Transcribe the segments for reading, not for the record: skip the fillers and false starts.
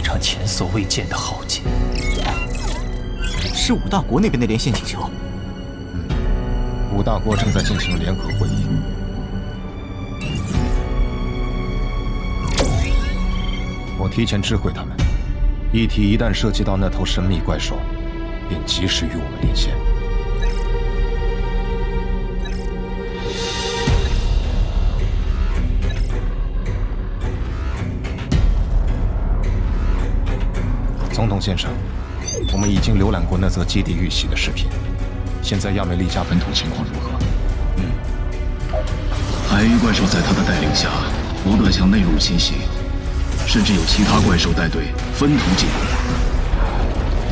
场前所未见的浩劫。是五大国那边的连线请求。五大国正在进行联合会议。我提前知会他们，议题一旦涉及到那头神秘怪兽，便及时与我们连线。 总统先生，我们已经浏览过那则基地遇袭的视频。现在亚美利加本土情况如何？海域怪兽在他的带领下，不断向内陆侵袭，甚至有其他怪兽带队分头进攻。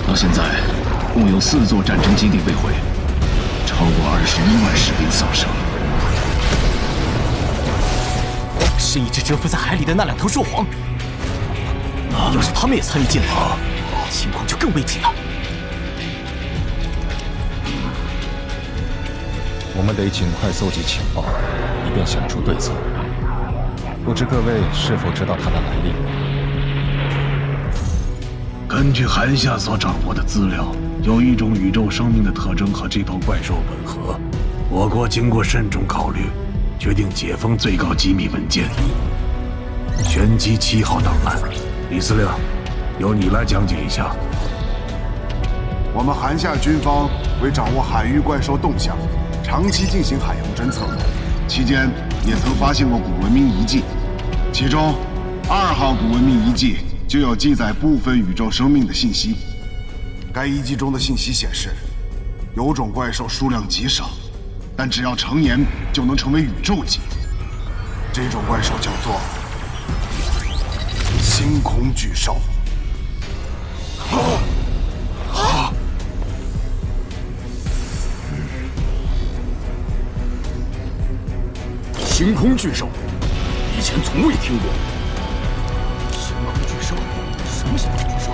到现在，共有4座战争基地被毁，超过21万士兵丧生。是一直蛰伏在海里的那2头兽皇。要是他们也参与进来，情况就更危急了。我们得尽快搜集情报，以便想出对策。不知各位是否知道它的来历？根据韩夏所掌握的资料，有一种宇宙生命的特征和这头怪兽吻合。我国经过慎重考虑，决定解封最高机密文件——玄机7号档案。李司令，由你来讲解一下。我们韩夏军方为掌握海域怪兽动向，长期进行海洋侦测，期间也曾发现过古文明遗迹，其中2号古文明遗迹就有记载部分宇宙生命的信息。该遗迹中的信息显示，有种怪兽数量极少，但只要成年就能成为宇宙级。这种怪兽叫做星空巨兽。星空巨兽，以前从未听过。星空巨兽？什么星空巨兽？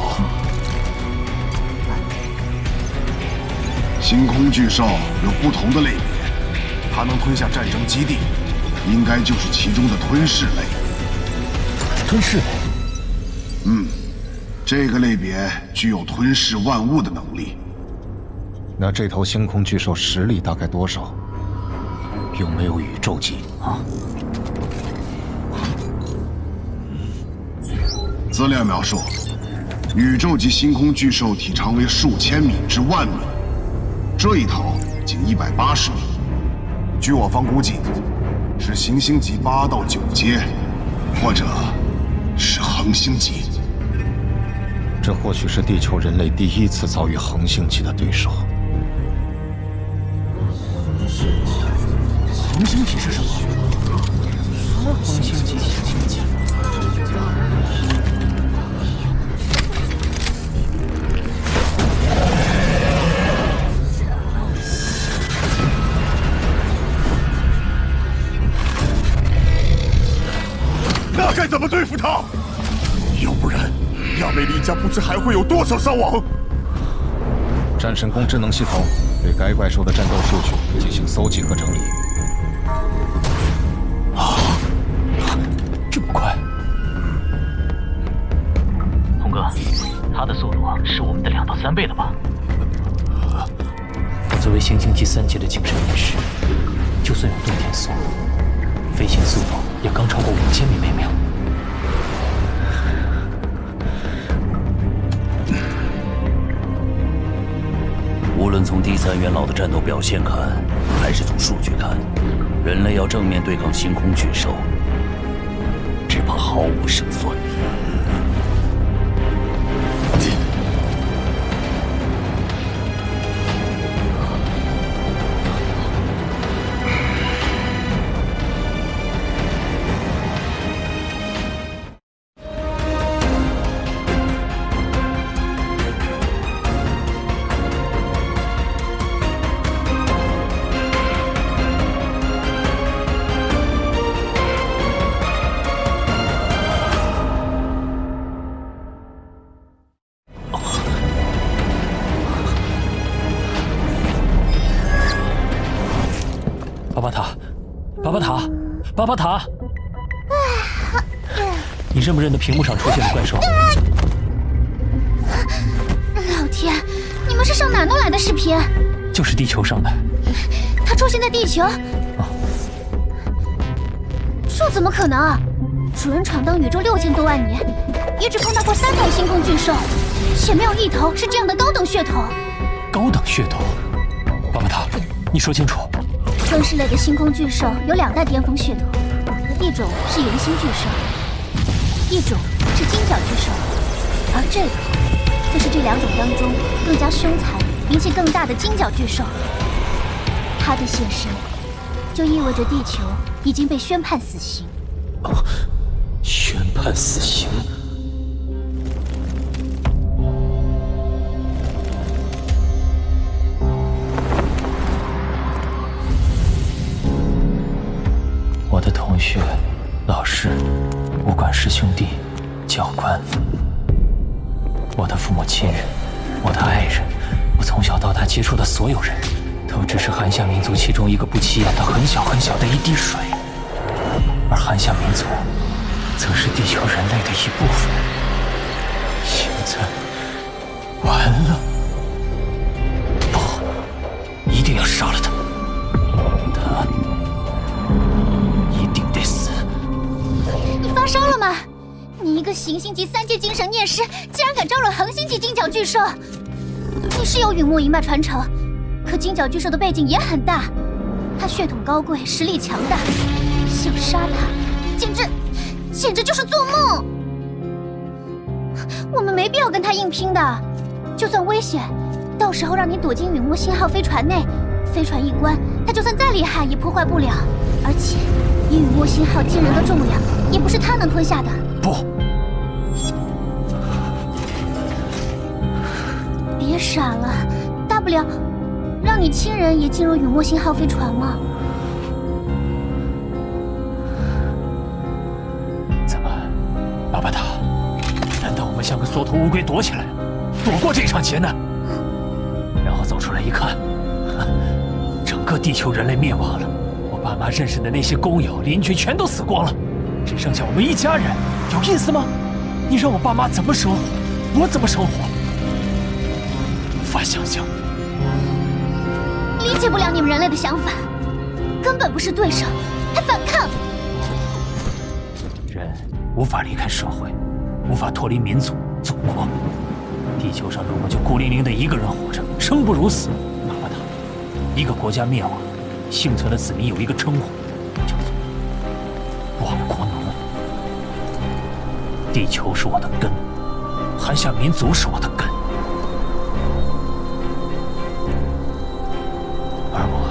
星空巨兽有不同的类别，它能吞下战争基地，应该就是其中的吞噬类。吞噬类？这个类别具有吞噬万物的能力。那这头星空巨兽实力大概多少？有没有宇宙级啊？资料描述，宇宙级星空巨兽体长为数千米至万米，这一头仅180米。据我方估计，是行星级8到9阶，或者是恒星级。这或许是地球人类第一次遭遇恒星级的对手。恒星级是什么？恒星级，恒星级。那该怎么对付他？要不然，亚美利加不知还会有多少伤亡。战神宫智能系统对该怪兽的战斗数据进行搜集和整理。这么快？红哥，他的速度是我们的2到3倍了吧？作为行星级3阶的精神陨石，就算有动天梭，飞行速度也刚超过5000米每秒。无论从第3元老的战斗表现看，还是从数据看，人类要正面对抗星空巨兽，只怕毫无胜算。巴巴塔，你认不认得屏幕上出现的怪兽？天，你们是上哪弄来的视频？就是地球上的。它出现在地球？这怎么可能啊！主人闯荡宇宙6000多万年，也只碰到过3头星空巨兽，且没有一头是这样的高等血统。高等血统？巴巴塔，你说清楚。分氏类的星空巨兽有2大巅峰血统，一种是圆心巨兽，一种是金角巨兽，而这个就是这2种当中更加凶残、名气更大的金角巨兽。它的现身，就意味着地球已经被宣判死刑。宣判死刑？我的同学、老师、武馆师兄弟、教官，我的父母亲人，我的爱人，我从小到大接触的所有人，都只是韩夏民族其中一个不起眼的很小很小的一滴水，而韩夏民族则是地球人类的一部分。现在完了，不，一定要杀了他，他一定得死。你发烧了吗？你一个行星级3阶精神念师，竟然敢招惹恒星级金角巨兽！你是有陨墨一脉传承，可金角巨兽的背景也很大，他血统高贵，实力强大，想杀他，简直就是做梦！我们没必要跟他硬拼的，就算危险，到时候让你躲进陨墨星号飞船内，飞船一关，他就算再厉害也破坏不了。而且，以陨墨星号惊人的重量，也不是他能吞下的。不，别傻了，大不了让你亲人也进入陨墨星号飞船吗？怎么，巴巴塔？难道我们像个缩头乌龟躲起来，躲过这场劫难？然后走出来一看，整个地球人类灭亡了，我爸妈认识的那些工友、邻居全都死光了，只剩下我们一家人，有意思吗？你让我爸妈怎么生活，我怎么生活？无法想象。理解不了你们人类的想法，根本不是对手，还反抗。人无法离开社会，无法脱离民族、祖国。地球上如果就孤零零的一个人活着，生不如死。哪怕他一个国家灭亡，幸存的子民有一个称呼，叫做亡国奴。地球是我的根，韩夏民族是我的根，而我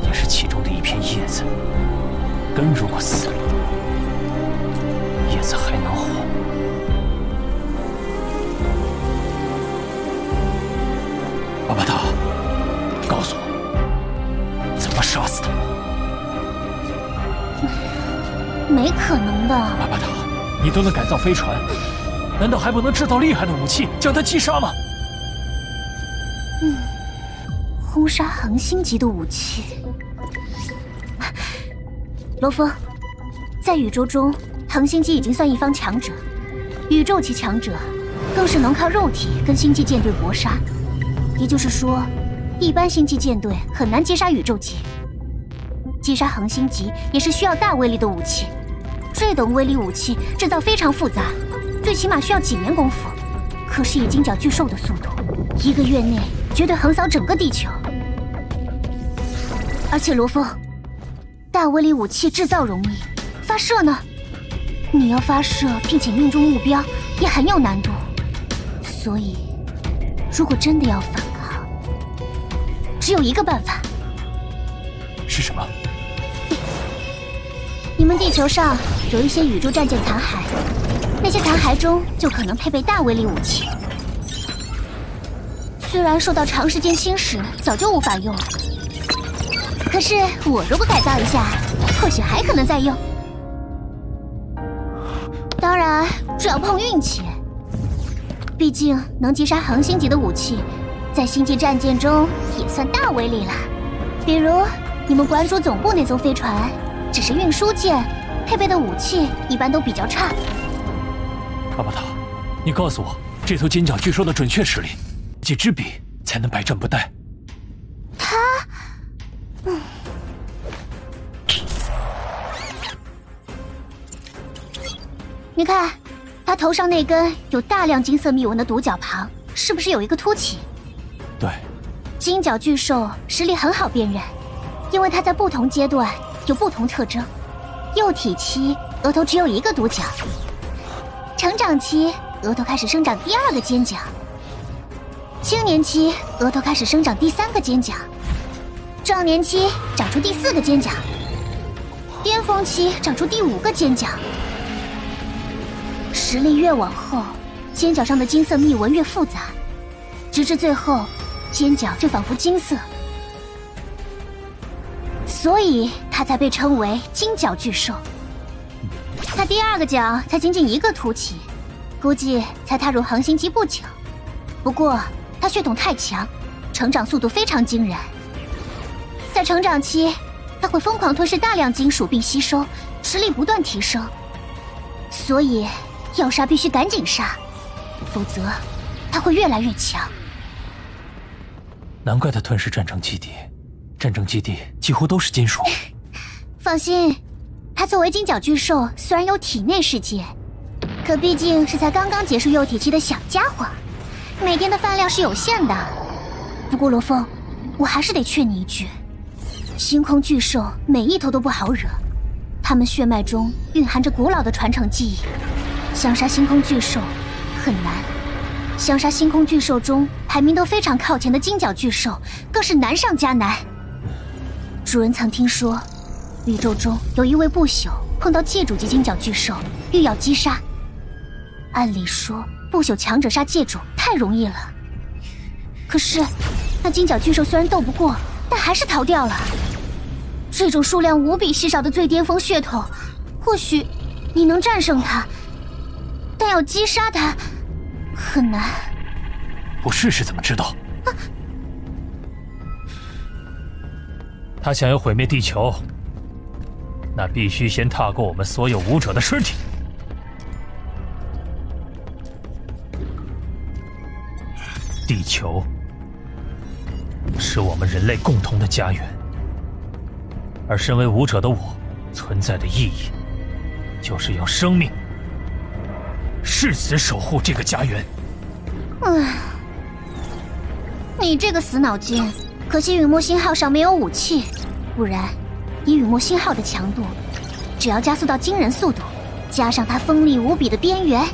也是其中的一片叶子。根如果死了，叶子还能活。巴巴塔，告诉我，怎么杀死他？没可能的。巴巴塔，你都能改造飞船，难道还不能制造厉害的武器将他击杀吗？轰杀恒星级的武器。罗峰，在宇宙中，恒星级已经算一方强者，宇宙级强者更是能靠肉体跟星际舰队搏杀。也就是说，一般星际舰队很难击杀宇宙级。击杀恒星级也是需要大威力的武器，这等威力武器制造非常复杂，最起码需要几年功夫。可是以金角巨兽的速度，1个月内绝对横扫整个地球。而且罗峰，大威力武器制造容易，发射呢？你要发射并且命中目标也很有难度。所以，如果真的要反抗，只有一个办法。是什么？你们地球上有一些宇宙战舰残骸，那些残骸中就可能配备大威力武器。虽然受到长时间侵蚀，早就无法用，可是我如果改造一下，或许还可能再用。当然，这要碰运气。毕竟能击杀恒星级的武器，在星际战舰中也算大威力了。比如你们馆主总部那艘飞船，只是运输舰，配备的武器一般都比较差。巴巴塔，你告诉我，这头尖角巨兽的准确实力，几支笔才能百战不殆。你看，他头上那根有大量金色密纹的独角旁，是不是有一个凸起？对，金角巨兽实力很好辨认，因为它在不同阶段有不同特征。幼体期额头只有一个独角，成长期额头开始生长第2个尖角，青年期额头开始生长第3个尖角，壮年期长出第4个尖角，巅峰期长出第5个尖角。实力越往后，尖角上的金色密纹越复杂，直至最后，尖角就仿佛金色，所以它才被称为金角巨兽。它第2个角才仅仅一个凸起，估计才踏入恒星期不久。不过它血统太强，成长速度非常惊人。在成长期，它会疯狂吞噬大量金属并吸收，实力不断提升。所以要杀必须赶紧杀，否则它会越来越强。难怪它吞噬战争基地，战争基地几乎都是金属。放心，它作为金角巨兽，虽然有体内世界，可毕竟是才刚刚结束幼体期的小家伙，每天的饭量是有限的。不过罗峰，我还是得劝你一句，星空巨兽每一头都不好惹，它们血脉中蕴含着古老的传承记忆，想杀星空巨兽很难。想杀星空巨兽中排名都非常靠前的金角巨兽，更是难上加难。主人曾听说，宇宙中有一位不朽碰到界主级金角巨兽，欲要击杀。按理说，不朽强者杀界主太容易了，可是那金角巨兽虽然斗不过，但还是逃掉了。这种数量无比稀少的最巅峰血统，或许你能战胜它，但要击杀它很难。不试试怎么知道？他想要毁灭地球，那必须先踏过我们所有武者的尸体。地球是我们人类共同的家园，而身为武者的我，存在的意义，就是用生命誓死守护这个家园。你这个死脑筋，可惜雨墨星号上没有武器，不然以雨墨星号的强度，只要加速到惊人速度，加上它锋利无比的边缘，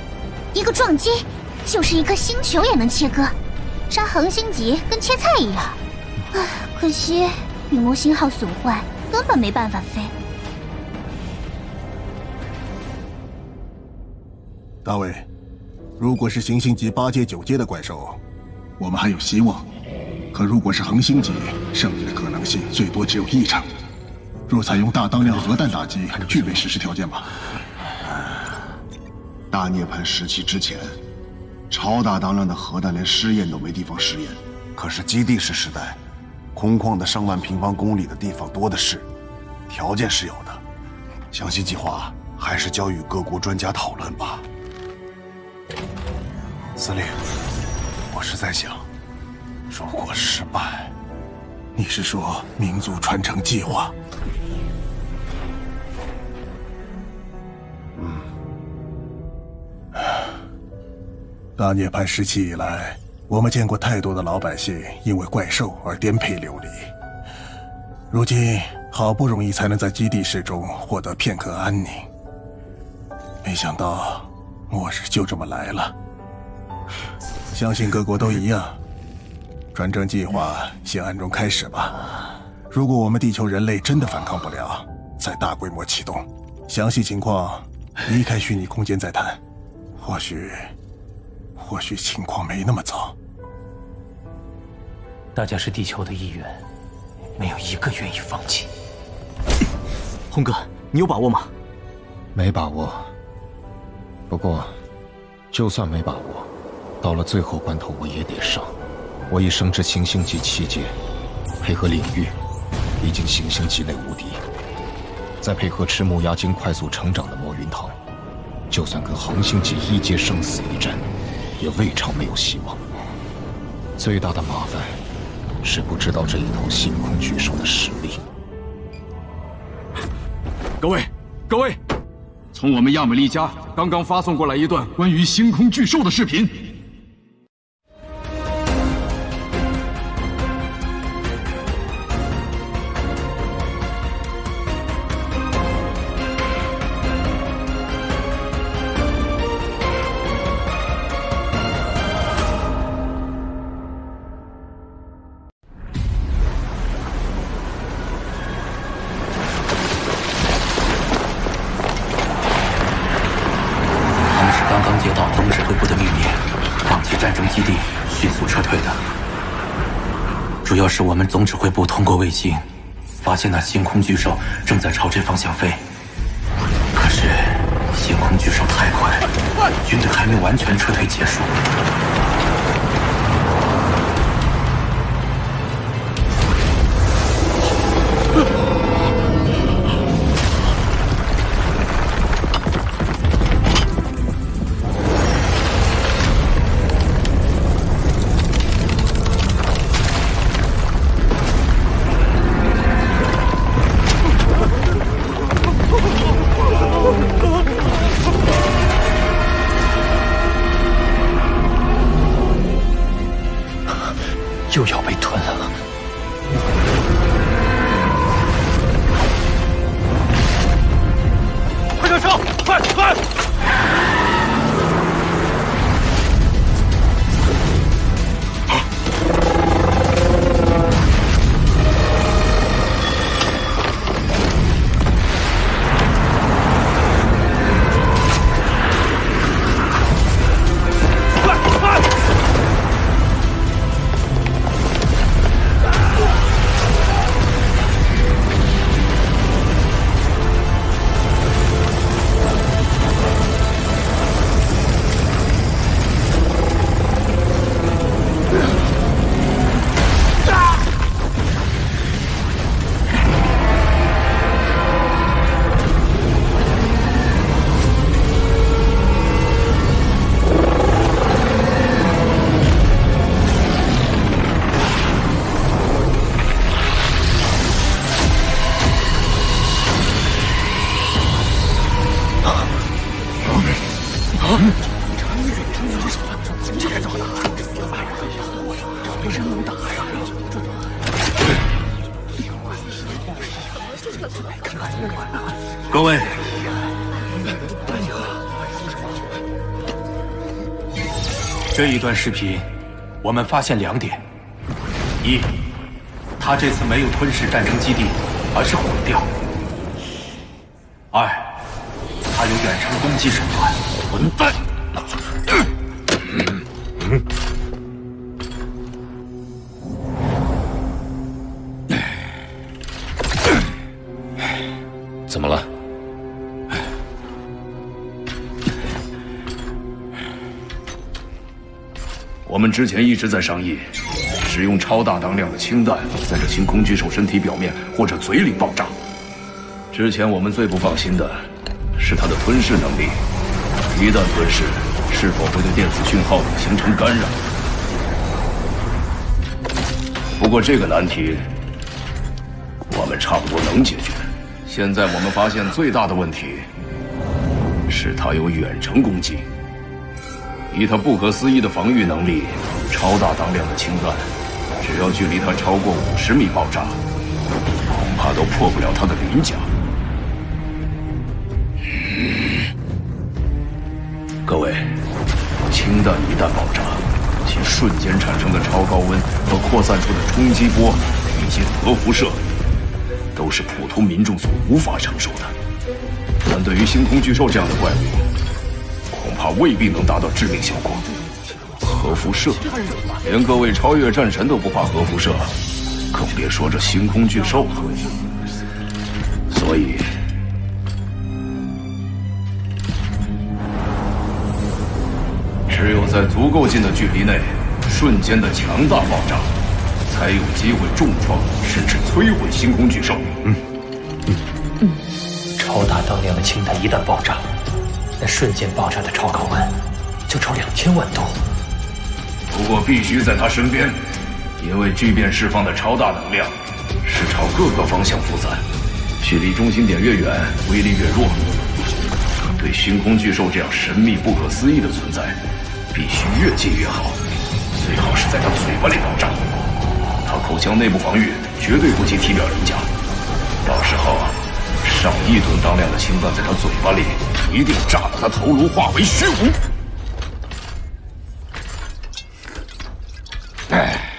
一个撞击就是一颗星球也能切割，杀恒星级跟切菜一样。可惜雨墨星号损坏，根本没办法飞。大卫，如果是行星级8阶9阶的怪兽，我们还有希望；可如果是恒星级，胜利的可能性最多只有1成。若采用大当量核弹打击，具备实施条件吗？大涅槃时期之前，超大当量的核弹连试验都没地方试验。可是基地式时代，空旷的上万平方公里的地方多的是，条件是有的。详细计划还是交与各国专家讨论吧。司令，我是在想，如果失败，你是说民族传承计划？大涅槃时期以来，我们见过太多的老百姓因为怪兽而颠沛流离。如今好不容易才能在基地室中获得片刻安宁，没想到末日就这么来了。相信各国都一样，传承计划先暗中开始吧。如果我们地球人类真的反抗不了，再大规模启动。详细情况离开虚拟空间再谈。或许情况没那么糟。大家是地球的一员，没有一个愿意放弃。红哥，你有把握吗？没把握。不过，就算没把握，到了最后关头我也得上。我已升至行星级7阶，配合领域，已经行星级内无敌。再配合吃木鸭精快速成长的魔云堂，就算跟恒星级1阶生死一战，也未尝没有希望。最大的麻烦是不知道这一头星空巨兽的实力。各位，从我们亚美利家刚刚发送过来一段关于星空巨兽的视频。主要是我们总指挥部通过卫星，发现那星空巨兽正在朝这方向飞。可是星空巨兽太快，军队还没完全撤退结束。又要被吞了。快上车！快！各位，这一段视频，我们发现2点：一，他这次没有吞噬战争基地，而是毁掉；二，他有远程攻击手段。混蛋！怎么了？我们之前一直在商议，使用超大当量的氢弹在这星空巨兽身体表面或者嘴里爆炸。之前我们最不放心的是它的吞噬能力，一旦吞噬，是否会对电子讯号形成干扰？不过这个难题，我们差不多能解决。现在我们发现最大的问题是它有远程攻击。以它不可思议的防御能力，超大当量的氢弹，只要距离它超过50米爆炸，恐怕都破不了它的鳞甲。各位，氢弹一旦爆炸，其瞬间产生的超高温和扩散出的冲击波以及核辐射，都是普通民众所无法承受的。但对于星空巨兽这样的怪物，恐怕未必能达到致命效果。核辐射，连各位超越战神都不怕核辐射，更别说这星空巨兽了。所以，只有在足够近的距离内，瞬间的强大爆炸，才有机会重创甚至摧毁星空巨兽。超大当量的氢弹一旦爆炸，那瞬间爆炸的超高温，就超2000万度。不过必须在他身边，因为巨变释放的超大能量是朝各个方向扩散，距离中心点越远，威力越弱。对星空巨兽这样神秘不可思议的存在，必须越近越好，最好是在他嘴巴里爆炸。他口腔内部防御绝对不及体表人家，到时候上亿吨当量的氢弹在他嘴巴里，一定炸得他头颅化为虚无。哎。